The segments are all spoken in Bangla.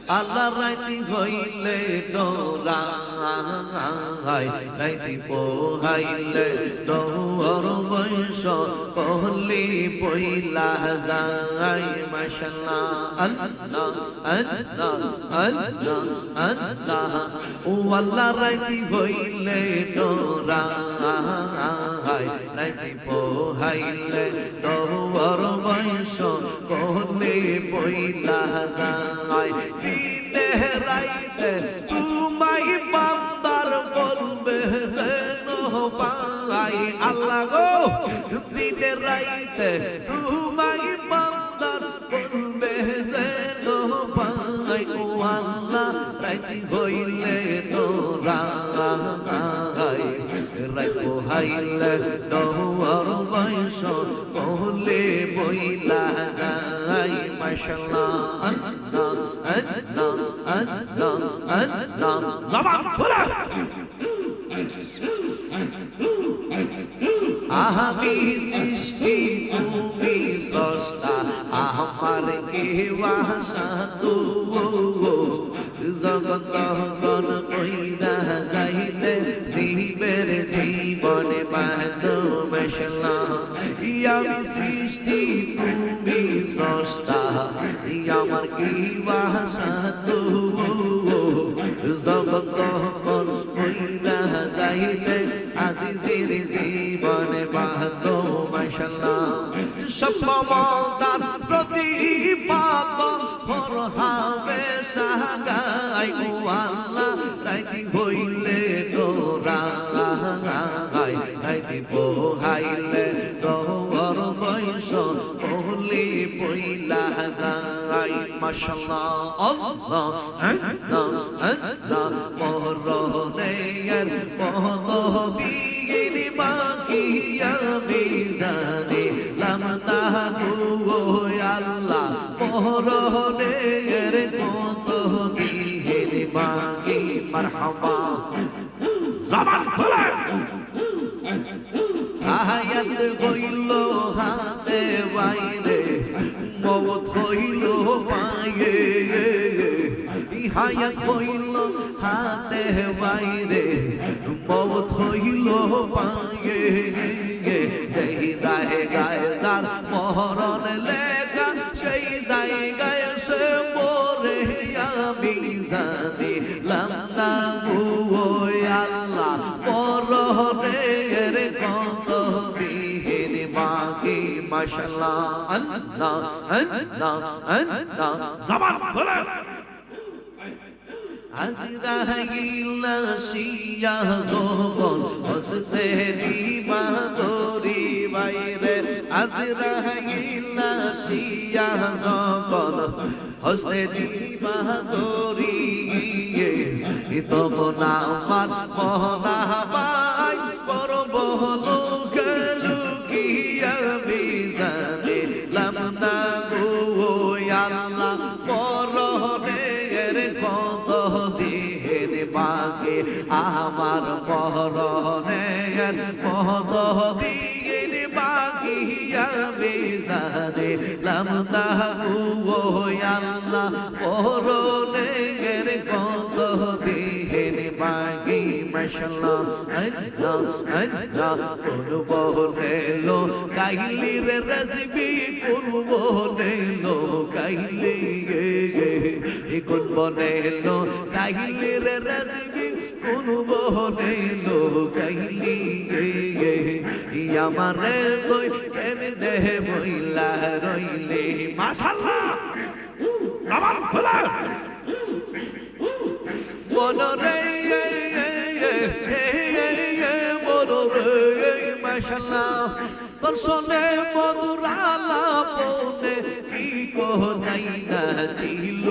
আল্লাহ রাইতি হইলে ডরাই রাইতি পোহাইলে ডর বয়স কহলি পইলা যায় মাশাআল্লাহ আল্লাহ আল্লাহ আল্লাহ আল্লাহ ও আল্লাহ রাইতি হইলে ডরাই রাইতি পোহাইলে ডর বয়স কহলি পইলা যায় রাইতে তুমাই বান্দার বলবে পাই আল্লাহ গো দিনে রাইতে তুমাই বান্দার বলবে পাই ও আল্লাহ রাইতে হইলে রাই রাইতো হাইলে ডর বয়স কহলে বইলা যায় মাশাআল্লাহ আল্লাহ আল্লাহ আল্লাহ আল্লাহ জবান খোলা আমি সৃষ্টি তুমি স্রষ্টা আমার কেউ আশা তো জগত গণ কইরা যাইতে জীবের জীবনে বাঁধো মাশাআল্লাহ আমি সৃষ্টি তুমি স্রষ্টা আমার কেউ আশা তো জগত গণ কইরা যাইতে আজিজের জীবনে বাঁধো মাশাআল্লাহ সর্বমদার প্রতিপাদ ফরহাবে সাগাই ও আল্লাহ রাইতি হইলে ডরাই রাইতি পোহাইলে ডর বয়স কহলি পইলা যায় মাশাআল্লাহ আল্লাহ আল্লাহ আল্লাহ মরনের পদ দিয়ে বাকি আমি জানি লামতা গো আল্লাহ মরনের পদ দিয়ে বাকি মারহাবা জবান খোলা আয়াত হইল হাতে বাইরে মওত হইল পায়ে হায়াত হইল হাতে বাইরে মওত হইল পায়ে সেই জায়গায় যার মরণ লেখা সেই জায়গায় সে মরে আমি জানিলাম না গো আল্লাহ মরণের কত বিহীন বাকি মাশাআল্লাহ আল্লাহ আল্লাহ আল্লাহ জবান খোলা আজরাইল শিয়া জগল হসতে দিবা দরি বাইরে আজরাইল শিয়া জগল হসতে দিবা দরি তখন আমার মহলা পাই করব লুকিয়া বিজানিলাম না গো আল্লাহ মরণের কত দিন বাকি আমার মরণের কত দিন বাকি আমি জানিলাম না গো আল্লাহ মরণের কত দিন বাকি মাশাআল্লাহ আল্লাহ আল্লাহ কোন বহনেলো কাইলির রাজবি কোন বহনেলো কাইলি কোন বহনেলো কাইলির রাজবি কোন বহনেলো কাইলি আমারে কই কেমনে বইলা রইলে মাশাআল্লাহ জবান খোলা মনরে মনরে মাশাআল্লাহ তোর শোনে মধুর আলাপনে কি কোথায় না ছিল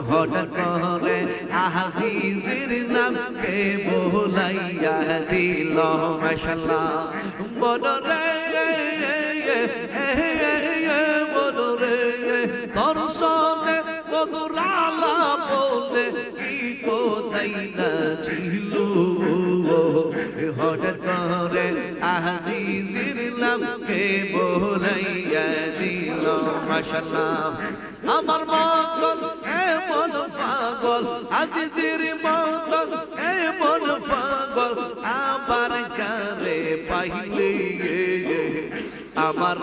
হঠাৎ করে আজিজের নামকে বলাইয়া দিল মাশাআল্লাহ মনরে মনরে তোর শোনে মধুর আলাপনে কি কোথায় না ছিল হঠাৎ করে আজিজের নামকে বলাইয়া দিল মাশাআল্লাহ আমার মতন এমন পাগল আজিজের মতন এমন পাগল আবার কারে পাইলে আমার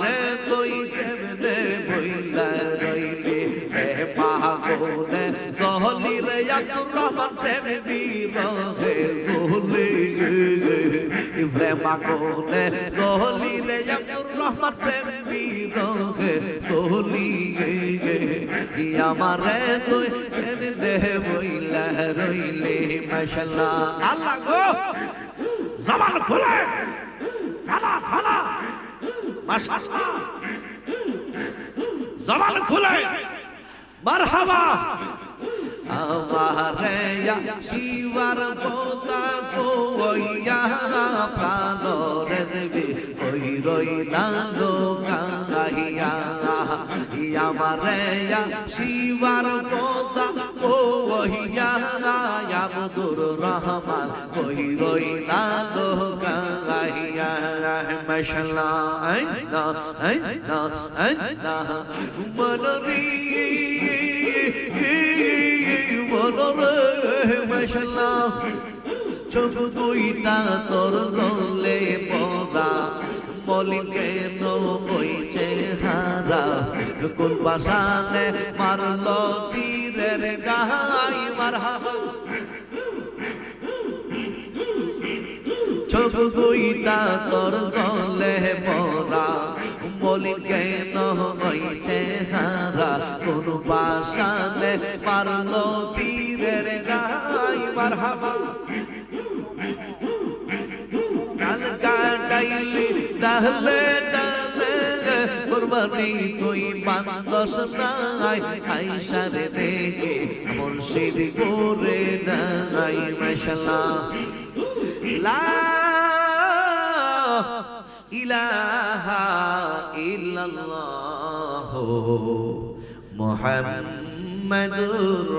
তুই কেমনে বইলা রইলে হে পাগলে জহলি রে আব্দুর রহমান প্রেম বিরহে জহলি প্রেম পাগলে জহলি রে আব্দুর রহমান প্রেম বিরহে জহলি আমার তুই কেমনে বইলা রইলে মাশাআল্লাহ আল্লাহ গো জবান খুলে ফালা ফালা মাশাআল্লাহ জবান খুলে মারহাবা আমারে শিবার পোতা কইয়া প্রাণ রেজবি কই রইলা লোকাইয়া আমারে শিবার পোতা কইয়া আব্দুর রহমান কই রইলা লোকাইয়া মাশাআল্লাহ আইনা আইনা আইনা মনরি মনরে মাশাআল্লাহ চোখ দুইটা তোর জ্বলে পড়া মলিকে নইছে হারা কোন বাসানে মারলো তীরের গায় মারহাবা চোখ দুইটা তোর জ্বলে পড়া মলিকে নইছে হারা কোন বাসানে মারলো তীরের গায় মারহাবা কাল কাটাইলি ডালে ডালে কুরবানি তুই বান্দস নাই আইসারে দেখে মুর্শিদ করে নাই মাশাআল্লাহ লা ইলাহা ইল্লাল্লাহ মুহাম্মাদুর